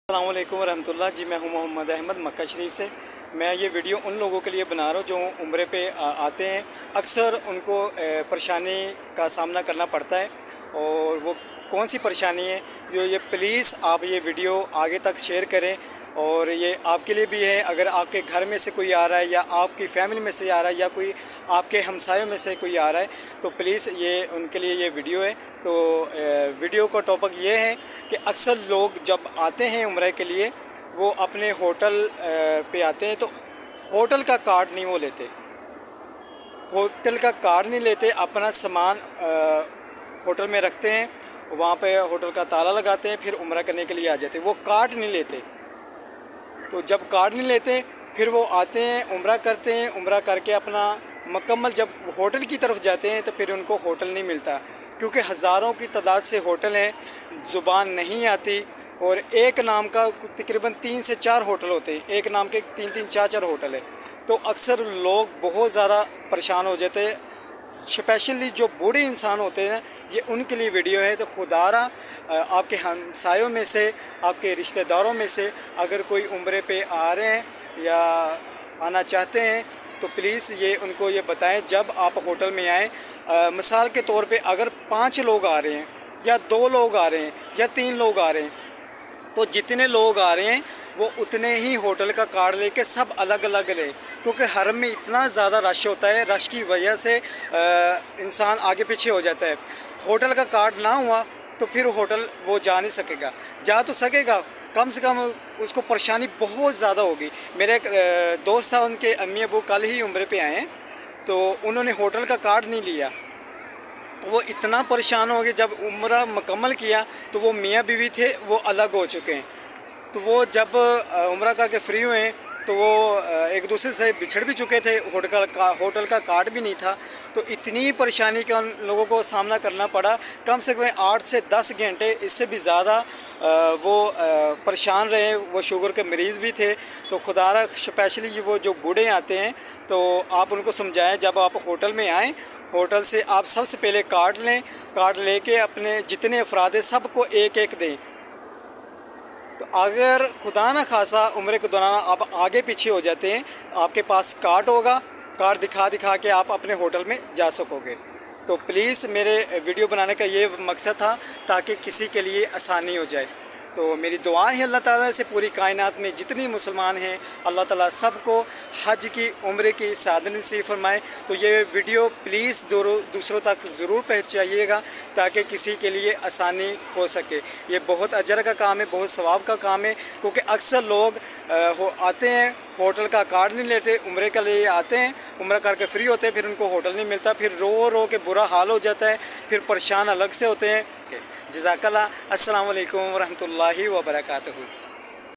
अस्सलाम वालेकुम रहमतुल्लाह। जी मैं हूं मोहम्मद अहमद मक्का शरीफ से। मैं ये वीडियो उन लोगों के लिए बना रहा हूं जो उम्रे पे आते हैं। अक्सर उनको परेशानी का सामना करना पड़ता है और वो कौन सी परेशानी है जो ये प्लीज़ आप ये वीडियो आगे तक शेयर करें। और ये आपके लिए भी है, अगर आपके घर में से कोई आ रहा है या आपकी फैमिली में से आ रहा है या कोई आपके हमसायों में से कोई आ रहा है तो प्लीज़ ये उनके लिए ये वीडियो है। तो वीडियो का टॉपिक ये है कि अक्सर लोग जब आते हैं उम्रे के लिए वो अपने होटल पे आते हैं तो होटल का कार्ड नहीं वो लेते, होटल का कार्ड नहीं लेते, अपना सामान होटल में रखते हैं, वहाँ पे होटल का ताला लगाते हैं, फिर उम्रा करने के लिए आ जाते हैं। वो कार्ड नहीं लेते। तो जब कार्ड नहीं लेते फिर वो आते हैं, उम्रा करते हैं, उम्रा करके अपना मुकम्मल जब होटल की तरफ जाते हैं तो फिर उनको होटल नहीं मिलता, क्योंकि हज़ारों की तादाद से होटल हैं, ज़ुबान नहीं आती। और एक नाम का तकरीबन 3 से 4 होटल होते हैं, एक नाम के 3-3 4-4 होटल है। तो अक्सर लोग बहुत ज़्यादा परेशान हो जाते हैं, स्पेशली जो बूढ़े इंसान होते हैं, ये उनके लिए वीडियो है। तो खुदारा आपके हमसायों में से, आपके रिश्तेदारों में से अगर कोई उम्रे पे आ रहे हैं या आना चाहते हैं तो प्लीज़ ये उनको ये बताएं जब आप होटल में आएँ। मिसाल के तौर पे अगर 5 लोग आ रहे हैं या 2 लोग आ रहे हैं या 3 लोग आ रहे हैं तो जितने लोग आ रहे हैं वो उतने ही होटल का कार्ड लेके सब अलग अलग लें, क्योंकि हरम में इतना ज़्यादा रश होता है, रश की वजह से इंसान आगे पीछे हो जाता है। होटल का कार्ड ना हुआ तो फिर होटल वो जा नहीं सकेगा, जा तो सकेगा कम से कम उसको परेशानी बहुत ज़्यादा होगी। मेरे एक दोस्त था, उनके अम्मी अबू कल ही उम्रे पे आए हैं तो उन्होंने होटल का कार्ड नहीं लिया, वो इतना परेशान हो गए। जब उम्रा मुकम्मल किया तो वो मियाँ बीवी थे वो अलग हो चुके हैं। तो वो जब उम्रा करके फ्री हुए तो वो एक दूसरे से बिछड़ भी चुके थे, होटल का कार्ड भी नहीं था। तो इतनी परेशानी का उन लोगों को सामना करना पड़ा, कम से कम 8 से 10 घंटे, इससे भी ज़्यादा वो परेशान रहे। वो शुगर के मरीज़ भी थे। तो खुदारा स्पेशली वो जो बूढ़े आते हैं तो आप उनको समझाएं जब आप होटल में आएँ, होटल से आप सबसे पहले कार्ड लें, कार्ड लेके अपने जितने अफराद हैं सबको एक एक दें। तो अगर खुदा न खासा उम्र के दौरान आप आगे पीछे हो जाते हैं, आपके पास कार्ड होगा, कार्ड दिखा दिखा के आप अपने होटल में जा सकोगे। तो प्लीज़ मेरे वीडियो बनाने का ये मकसद था ताकि किसी के लिए आसानी हो जाए। तो मेरी दुआ है अल्लाह ताला से पूरी कायनात में जितनी मुसलमान हैं अल्लाह ताला सबको हज की उम्र की सादत नसीब फरमाए। तो ये वीडियो प्लीज़ दूसरों तक ज़रूर पहुँचाइएगा ताकि किसी के लिए आसानी हो सके। ये बहुत अजर का काम है, बहुत सवाब का काम है, क्योंकि अक्सर लोग आते हैं, होटल का कार्ड नहीं लेते, उम्रे के लिए आते हैं, उम्रा करके फ्री होते हैं, फिर उनको होटल नहीं मिलता, फिर रो रो के बुरा हाल हो जाता है, फिर परेशान अलग से होते हैं। जज़ाकल्लाह। अस्सलाम वालेकुम रहमतुल्लाहि व बरकातहू।